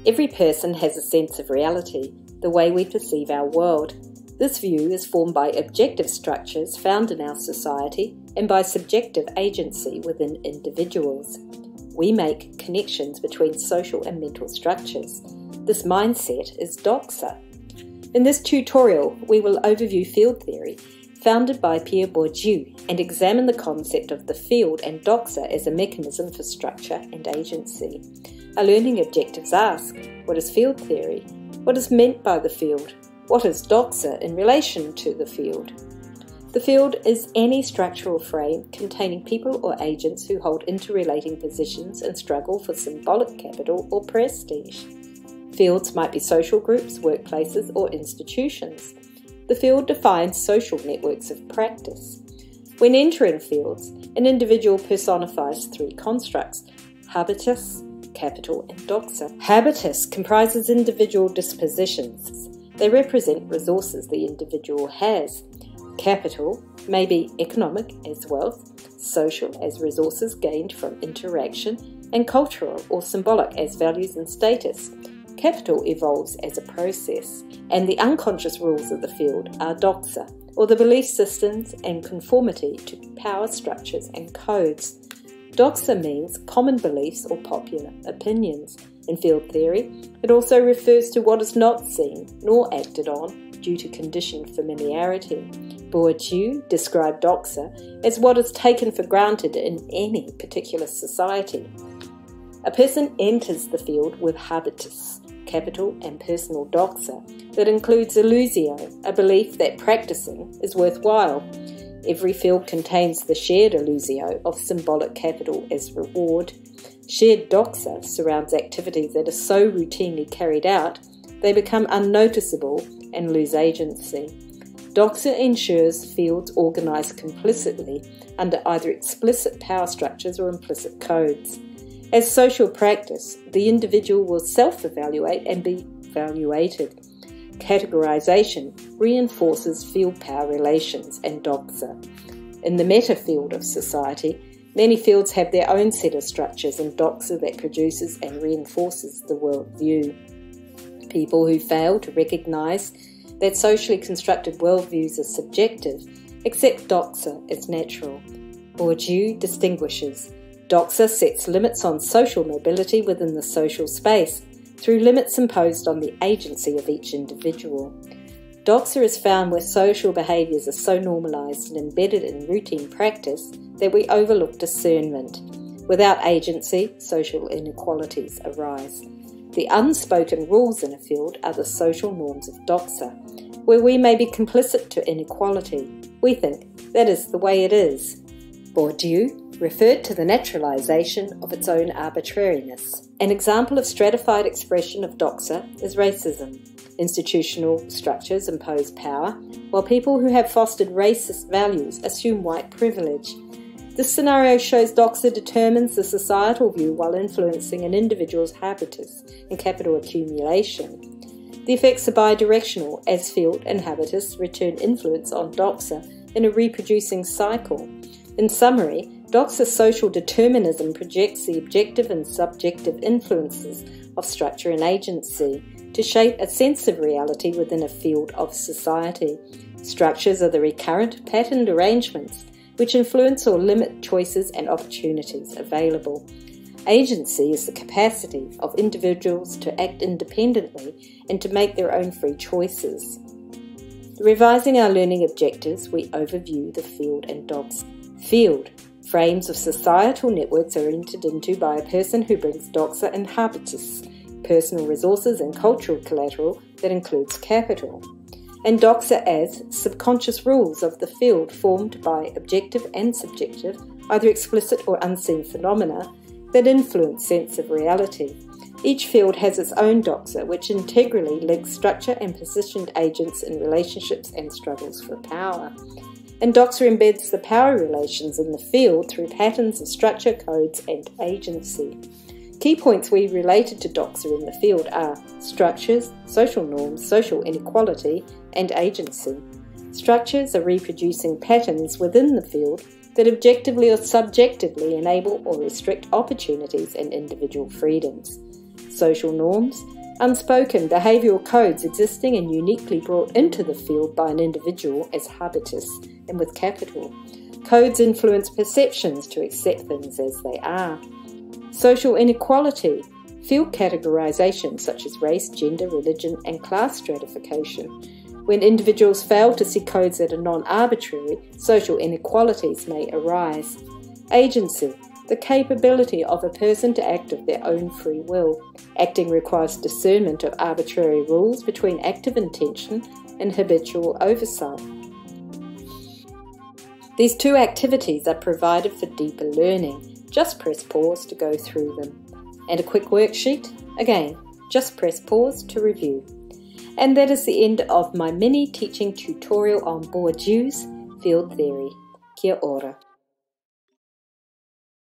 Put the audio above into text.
Every person has a sense of reality, the way we perceive our world. This view is formed by objective structures found in our society and by subjective agency within individuals. We make connections between social and mental structures. This mindset is DOXA. In this tutorial, we will overview field theory, founded by Pierre Bourdieu, and examine the concept of the field and DOXA as a mechanism for structure and agency. Our learning objectives ask, what is field theory? What is meant by the field? What is DOXA in relation to the field? The field is any structural frame containing people or agents who hold interrelating positions and struggle for symbolic capital or prestige. Fields might be social groups, workplaces, or institutions. The field defines social networks of practice. When entering fields, an individual personifies three constructs: habitus, capital, and DOXA. Habitus comprises individual dispositions. They represent resources the individual has. Capital may be economic as wealth, social as resources gained from interaction, and cultural or symbolic as values and status. Capital evolves as a process, and the unconscious rules of the field are DOXA, or the belief systems and conformity to power structures and codes. DOXA means common beliefs or popular opinions. In field theory, it also refers to what is not seen nor acted on due to conditioned familiarity. Bourdieu described DOXA as what is taken for granted in any particular society. A person enters the field with habitus, capital, and personal DOXA that includes illusio, a belief that practicing is worthwhile. Every field contains the shared illusio of symbolic capital as reward. Shared DOXA surrounds activities that are so routinely carried out, they become unnoticeable and lose agency. DOXA ensures fields organise complicitly under either explicit power structures or implicit codes. As social practice, the individual will self-evaluate and be evaluated. Categorization reinforces field power relations and DOXA. In the meta-field of society, many fields have their own set of structures and DOXA that produces and reinforces the worldview. People who fail to recognise that socially constructed worldviews are subjective accept DOXA as natural. Bourdieu distinguishes. DOXA sets limits on social mobility within the social space through limits imposed on the agency of each individual. DOXA is found where social behaviours are so normalised and embedded in routine practice that we overlook discernment. Without agency, social inequalities arise. The unspoken rules in a field are the social norms of DOXA, where we may be complicit to inequality. We think that is the way it is. Bourdieu referred to the naturalisation of its own arbitrariness. An example of stratified expression of DOXA is racism. Institutional structures impose power, while people who have fostered racist values assume white privilege. This scenario shows DOXA determines the societal view while influencing an individual's habitus and capital accumulation. The effects are bidirectional, as field and habitus return influence on DOXA in a reproducing cycle. In summary, DOXA social determinism projects the objective and subjective influences of structure and agency to shape a sense of reality within a field of society. Structures are the recurrent, patterned arrangements which influence or limit choices and opportunities available. Agency is the capacity of individuals to act independently and to make their own free choices. Revising our learning objectives, we overview the field and DOXA. Field. Frames of societal networks are entered into by a person who brings DOXA and habitus, personal resources and cultural collateral that includes capital. And DOXA as subconscious rules of the field formed by objective and subjective, either explicit or unseen phenomena that influence sense of reality. Each field has its own DOXA, which integrally links structure and positioned agents in relationships and struggles for power. And DOXA embeds the power relations in the field through patterns of structure, codes, and agency. Key points we related to DOXA in the field are structures, social norms, social inequality, and agency. Structures are reproducing patterns within the field that objectively or subjectively enable or restrict opportunities and individual freedoms. Social norms, unspoken behavioural codes existing and uniquely brought into the field by an individual as habitus, and with capital. Codes influence perceptions to accept things as they are. Social inequality, field categorisation such as race, gender, religion and class stratification. When individuals fail to see codes that are non-arbitrary, social inequalities may arise. Agency, the capability of a person to act of their own free will. Acting requires discernment of arbitrary rules between active intention and habitual oversight. These two activities are provided for deeper learning. Just press pause to go through them. And a quick worksheet? Again, just press pause to review. And that is the end of my mini teaching tutorial on Bourdieu's field theory. Kia ora.